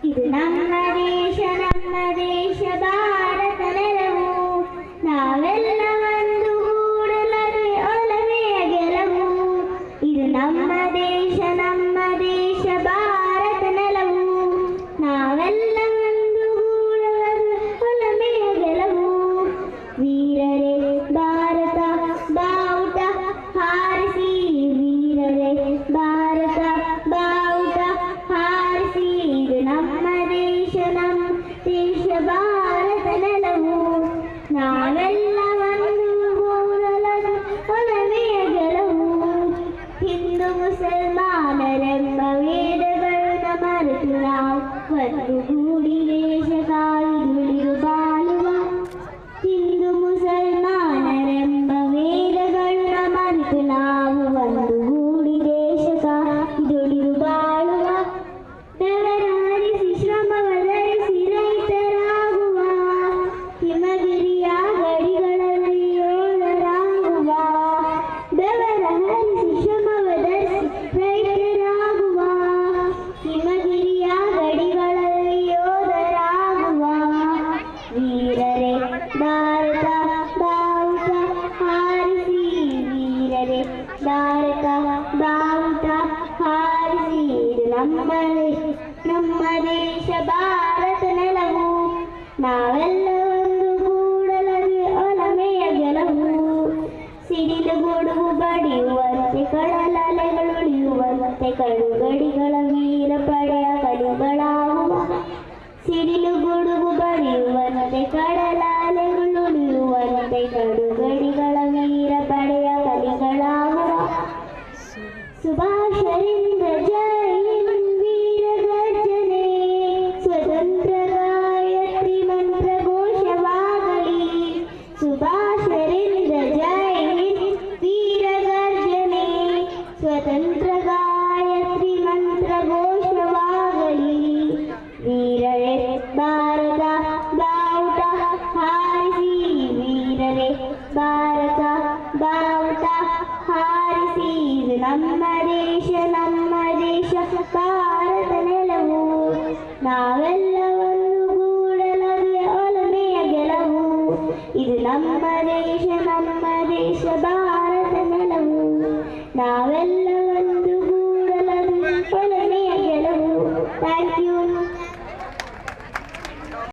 ಇದು ನಮ್ಮ ದೇಶ ಭಾರತ ನೆಲವು, ನಾವೆಲ್ಲ ಒಂದು ಗೂಡಲದೆ ಒಲಮೆಯ ಗೆಲವು. ಇದು ನಮ್ಮ ದೇಶ ಭಾರತ ನೆಲವು, ನಾವೆಲ್ಲ ಒಂದು ಗೂಡಲದೆ ಒಲಮೆಯ ಗೆಲವು. ವೀರರೇ ಭಾರತ ಬಾವುಟ ಹಾರಿಸಿ, ವೀರರೇ ಭಾರತ ಬಾವುಟ ಹಾರಿಸಿ. ಇದು ನಮ್ಮ ದೇಶ ಭಾರತ ನೆಲವು, ನಾವೆಲ್ಲ ಒಂದು ಗೂಡಲದೆ ಒಲಮೆಯ ಗೆಲವು. ಹಿಂದೂ ಮುಸಲ್ಮಾನರೆಂಬ ವೇದಗಳನ್ನು ಮರೆತು ನಾವು ಒಂದುಗೂಡಿ ದೇಶ ಕಾಯ್ದುಳಿದು ಬಾಳುವ. ಹಿಂದೂ ಮುಸಲ್ಮಾನರೆಂಬ ವೇದಗಳನ್ನು ಮರೆತು ನಾವು ಒಂದುಗೂಡಿ ದೇಶ ಕಾಯ್ದುಳಿದು ಬಾಳುವ. ಬೆವರಹರಿಸಿ ಶ್ರಮವಧರಿಸಿ ರೈತರಾಗುವ, ಹಿಮಗಿರಿಯ ಗಡಿಗಳಲ್ಲಿ ಯೋಧರಾಗುವ. ಬೆವರಹರಿಸಿ ಶ್ರಮವಧರಿಸಿ ರೈತರಾಗುವ, ಹಿಮಗಿರಿಯ ಗಡಿಗಳಲ್ಲಿ ಯೋಧರಾಗುವ. ವೀರರೇ ಭಾರತ ಬಾವುಟ ಹಾರಿಸಿ, ವೀರರೇ ಭಾರತ ಬಾವುಟ ಹಾರಿಸಿ. ಇದು ನಮ್ಮ ದೇಶ ಭಾರತ ನೆಲವು, ನಾವೆಲ್ಲ ಒಂದು ಗೂಡಲದೆ ಒಲಮೆಯ ಗೆಲವು. ಸಿಡಿಲು ಗುಡುಗು ಬಡಿಯುವಂತೆ ಕಡಲಲೆಗಳು ಉಳಿಯುವಂತೆ ಕಡುಗಡಿಗಳ ವೀರ ಪಡೆಯ ಕಲಿಗಳಾಗುವ. ಸಿಡಿಲು ಗುಡುಗು ಬಡಿಯುವಂತೆ ಕಡಲಲೆಗಳು ಉಳಿಯುವಂತೆ ಕಡುಗಡಿಗಳ ವೀರ ಪಡೆಯ ಕಲಿಗಳಾಗುವ. ಸುಭಾಷರಿಂದ ಜೈ ಹಿಂದ್ ವೀರ ಗರ್ಜನೆ, ಸ್ವತಂತ್ರ ಗಾಯತ್ರಿ ಮಂತ್ರ ಘೋಷವಾಗಲಿ. ಸುಭಾಷರಿಂದ ಜೈ ಹಿಂದ್ ವೀರ ಗರ್ಜನೆ, ಸ್ವತಂತ್ರ ಗಾಯತ್ರಿ ಮಂತ್ರ ಘೋಷವಾಗಲಿ. ವೀರರೇ ಭಾರತ ಬಾವುಟ ಹಾರಿಸಿ, ವೀರರೇ ಭಾರತ ಬಾವುಟ ಹಾರಿಸಿ. ಇದು ನಮ್ಮ ದೇಶ ಭಾರತ ನೆಲವು, ನಾವೆಲ್ಲ ಒಂದು ಗೂಡಲದೆ ಒಲಮೆಯ ಗೆಲವು. ಇದು ನಮ್ಮ ದೇಶ ಭಾರತ ನೆಲವು, ನಾವೆಲ್ಲ ಒಂದು